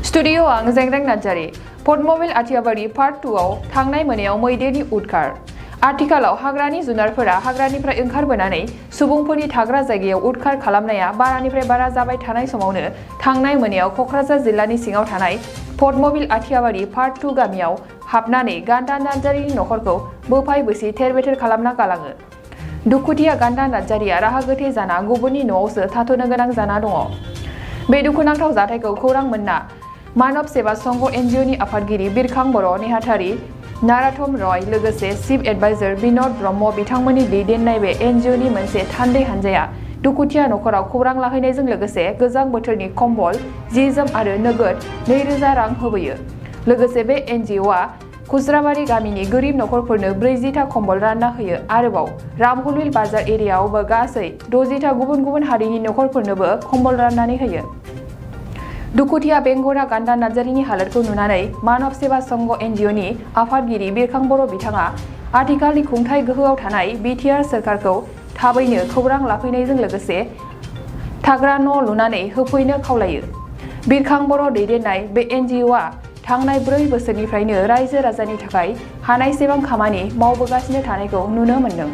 Studio आं जेंग्रें Narzary पद्मबिल आथियाबारि part 2 आव थांनाय मोनायाव मैदेरनि उदखार। आथिखालाव हाग्रानि जुनारफोरा हाग्रानिफ्राय ओंखारबोनानै सुबुंफोरनि थाग्रा जायगायाव उदखार खालामनाया बारानिफ्राय बारा जाबाय थानाय समावनो थांनाय मोनायाव क'क्राझार जिल्लानि सिङाव थानाय पद्मबिल आथियाबारि पार्ट 2 गामियाव हाबनानै गान्दा नार्जारिनि नखरखौ बोफाय बोसि थेर-बेथेर खालामना गालाङो। दुखुथिया गान्दा नार्जारिया राहा गोथे जाना गुबुननि न'आवसो थाथ'नो गोनां जाना दङ। बे दुखुनांथाव जाथायखौ खौरां मोनना मानव सेवा संघ एनजिअनि आफादगिरि बिरखां बर', नेहाथारि नाराथम रय लोगोसे चिफ एडभाइजार बिन'द ब्रह्म बिथांमोननि दैदेननाय बे एनजिअनि मोनसे थान्दै हान्जाया दुखुथिया नखराव खौरां लाहैनायजों लोगोसे गोजां बोथोरनि कम्बल, जि-जोम आरो नोगोद 2000 रां होबोयो। लोगोसे बे एनजिअआ खुस्राबारि गामिनि गोरिब नखरफोरनो 40टा कम्बल रानना होयो। आरोबाव रामहुलविल बाजार एरियायावबो गासै 60टा गुबुन गुबुन हारिनि नखरफोरनोबो कम्बल राननानै होयो। दुखुथिया बेंगुरा गान्दा नार्जारिनि हालोदखौ नुनानै मानव सेवा संघ एनजिअनि आफादगिरि बिरखां बर' बिथाङा आथिखालनि खुंथाय गोहोआव थानाय बिटिआर सोरखारखौ थाबैनो खौरां लाफैनायजों लोगोसे थाग्रा न' लुनानै होफैनो खावलायो। बिरखां बर' दैदेननाय बे एनजिअआ थांनाय 4 बोसोरनिफ्रायनो रायजो राजानि थाखाय हानायसेबां खामानि मावबोगासिनो थानायखौ नुनो मोन्दों।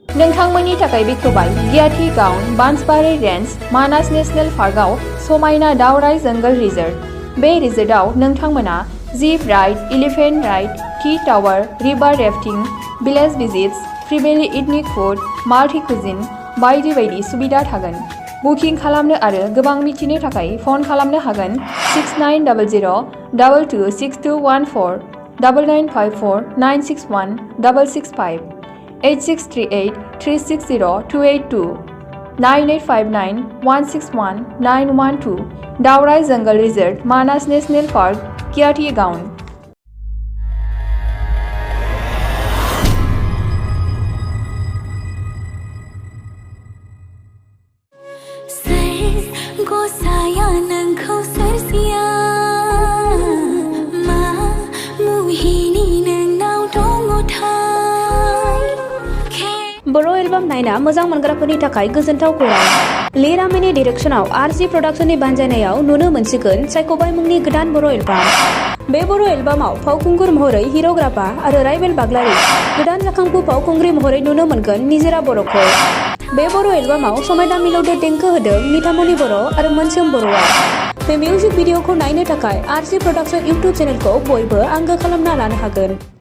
नोंथांमोननि थाखाय बेखेवबाय गियाथि गाउन बांसबारि रेन्ज मानास नेशनेल पार्कआव समायना दावराइ जंगल रिजर्ट। बे रिजर्टआव नोंथांमोना jeep ride, elephant ride, tea tower, river rafting, village visits, फ्रिबेलि इथनिक फुड, माल्टी कुजिन बायदि बायदि सुबिदा थागोन। बुकिं खालामनो आरो गोबां मिथिनो थाखाय फन खालामनो हागोन 6900 226214 9954 961 665 8638 360 282 9859 161 912 दावराइ जंगल रिजर्ट मानास नेशनेल पार्क गियाथि गाउन। बर' एलबाम नायना मोजां मोनग्राफोरनि थाखाय गोजोनथाव खौरां। लिरामिनि डिरेक्शनाव आरजि प्रडाक्शननि बानजायनायाव नुनो मोनसिगोन सायख'बाय मुंनि गोदान बर' एलबाम। बे बर' एलबामाव फावखुंगुर महरै हिर'ग्राफा आरो राइबेल बाग्लारि, गोदान जाखांफु फावखुंग्रि महरै नुनो मोनगोन निजोरा बर'खौ। बे बर' एलबामाव समायना मिलौदो देंखो होदों निथामनि बर' आरो मोनसोम बर'आ। बे मिउजिक भिडिअखौ नायनो थाखाय आरजि प्रडाक्शन इउटुब चेनेलखौ बयबो आंगो खालामना लानो हागोन।